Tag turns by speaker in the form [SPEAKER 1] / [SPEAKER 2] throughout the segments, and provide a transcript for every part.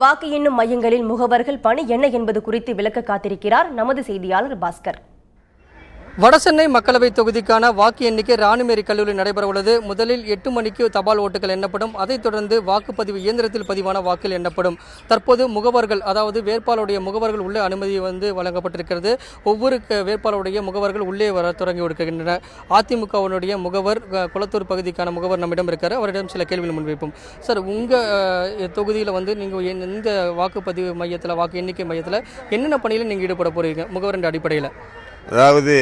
[SPEAKER 1] வாக்கு எண்ணும் மையங்களில் முகவர்கள் பணி என்ன என்பது குறித்து விளக்க காத்திருக்கிறார் நமது செய்தியாளர் பாஸ்கர்.
[SPEAKER 2] வடசென்னை மக்களவைத் தொகுதிக்கான வாக்கு எண்ணிக்கை ராணிமேரி கல்லூரியில் நடைபெற உள்ளது. முதலில் 8 மணிக்கு தபால் ஓட்டுகள் எண்ணப்படும். அதைத் தொடர்ந்து வாக்குப்பதிவு இயந்திரத்தில் பதிவான வாக்குகள் எண்ணப்படும். தற்போது முகவர்கள், அதாவது வேட்பாளருடைய முகவர்கள் உள்ளே அனுமதி வழங்கப்பட்டிருக்கிறது. ஒவ்வொரு வேட்பாளருடைய முகவர்கள் உள்ளே வர தொடங்கி கொடுக்கின்றன. அதிமுகவினுடைய முகவர், குளத்தூர் பகுதிக்கான முகவர் நம்மிடம் இருக்கார். அவரிடம் சில கேள்விகள் முன்வைப்போம். சார், உங்கள் தொகுதியில் நீங்கள் இந்த வாக்குப்பதிவு மையத்தில், வாக்கு எண்ணிக்கை மையத்தில் என்னென்ன பணியில் நீங்கள் ஈடுபட போகிறீங்க முகவரின் அடிப்படையில்?
[SPEAKER 3] அதாவது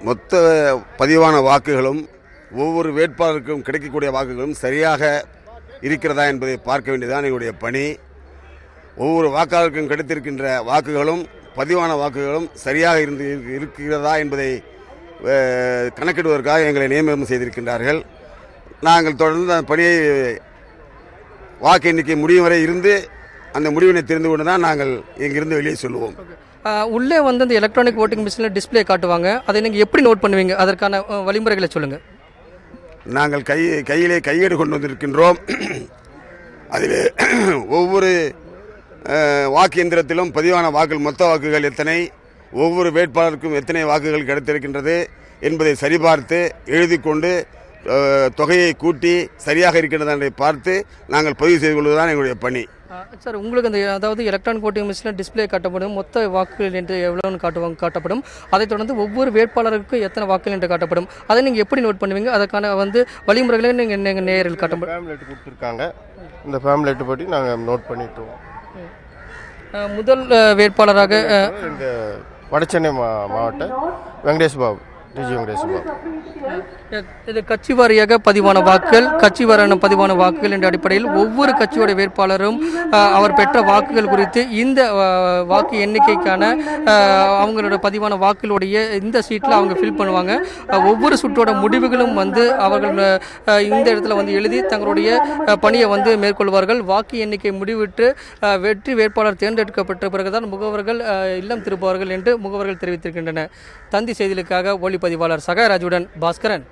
[SPEAKER 3] மொத்த பதிவான வாக்குகளும் ஒவ்வொரு வேட்பாளருக்கும் கிடைக்கக்கூடிய வாக்குகளும் சரியாக இருக்கிறதா என்பதை பார்க்க வேண்டியதான் எங்களுடைய பணி. ஒவ்வொரு வாக்காளருக்கும் கிடைத்திருக்கின்ற வாக்குகளும் பதிவான வாக்குகளும் சரியாக இருக்கிறதா என்பதை கணக்கிடுவதற்காக எங்களை நியமனம் செய்திருக்கின்றார்கள். நாங்கள் தொடர்ந்து அந்த பணியை வாக்கு எண்ணிக்கை முடியும் வரை இருந்து அந்த முடிவினை தெரிந்து கொண்டு தான் நாங்கள் இங்கிருந்து வெளியே சொல்லுவோம்.
[SPEAKER 2] உள்ளே அந்த எலக்ட்ரானிக் ஓட்டிங் மிஷினில் டிஸ்பிளே காட்டுவாங்க. அதை நீங்கள் எப்படி நோட் பண்ணுவீங்க? அதற்கான வழிமுறைகளை சொல்லுங்கள்.
[SPEAKER 3] நாங்கள் கையிலே கையேடு கொண்டு வந்திருக்கின்றோம். அதில் ஒவ்வொரு வாக்கு எந்திரத்திலும் பதிவான வாக்குகள், மொத்த வாக்குகள் எத்தனை, ஒவ்வொரு வேட்பாளருக்கும் எத்தனை வாக்குகள் கிடைத்திருக்கின்றது என்பதை சரிபார்த்து எழுதி கொண்டு தொகையை கூட்டி சரியாக இருக்கின்றதா என்பதை பார்த்து நாங்கள் பதிவு செய்து கொள்வதுதான் எங்களுடைய பணி.
[SPEAKER 2] சார், உங்களுக்கு அதாவது எலக்ட்ரானிக் ஓட்டிங் மிஷினில் டிஸ்பிளே காட்டப்படும். மொத்த வாக்குகள் என்று எவ்வளோன்னு காட்டப்படும். அதைத் தொடர்ந்து ஒவ்வொரு வேட்பாளருக்கும் எத்தனை வாக்குகள் என்று காட்டப்படும். அதை நீங்கள் எப்படி நோட் பண்ணுவீங்க? அதற்கான வழிமுறைகளை நீங்கள் நேரில் காட்டப்படும்.
[SPEAKER 4] ஃபேம்லெட் கொடுத்துருக்காங்க. இந்த ஃபேம்லெட் படி நாங்கள் நோட் பண்ணிட்டோம்.
[SPEAKER 2] முதல் வேட்பாளராக
[SPEAKER 4] இந்த வடசென்னை மாவட்ட வெங்கடேஷ் பாபு, டிஜி வெங்கடேஷ் பாபு.
[SPEAKER 2] இது கட்சி வாரியாக பதிவான வாக்குகள், கட்சி வாரியான பதிவான வாக்குகள் என்ற அடிப்படையில் ஒவ்வொரு கட்சியோட வேட்பாளரும் அவர் பெற்ற வாக்குகள் குறித்து இந்த வாக்கு எண்ணிக்கைக்கான அவங்களோட பதிவான வாக்குகளுடைய இந்த சீட்டில் அவங்க ஃபில் பண்ணுவாங்க. ஒவ்வொரு சுற்றோட முடிவுகளும் அவர்கள் இந்த இடத்துல எழுதி தங்களுடைய பணியை மேற்கொள்வார்கள். வாக்கு எண்ணிக்கை முடிவிட்டு வெற்றி வேட்பாளர் தேர்ந்தெடுக்கப்பட்ட பிறகுதான் முகவர்கள் இல்லம் திரும்புவார்கள் என்று முகவர்கள் தெரிவித்திருக்கின்றனர். தந்தி செய்திகளுக்காக ஒளிப்பதிவாளர் சகாயராஜுடன் பாஸ்கரன்.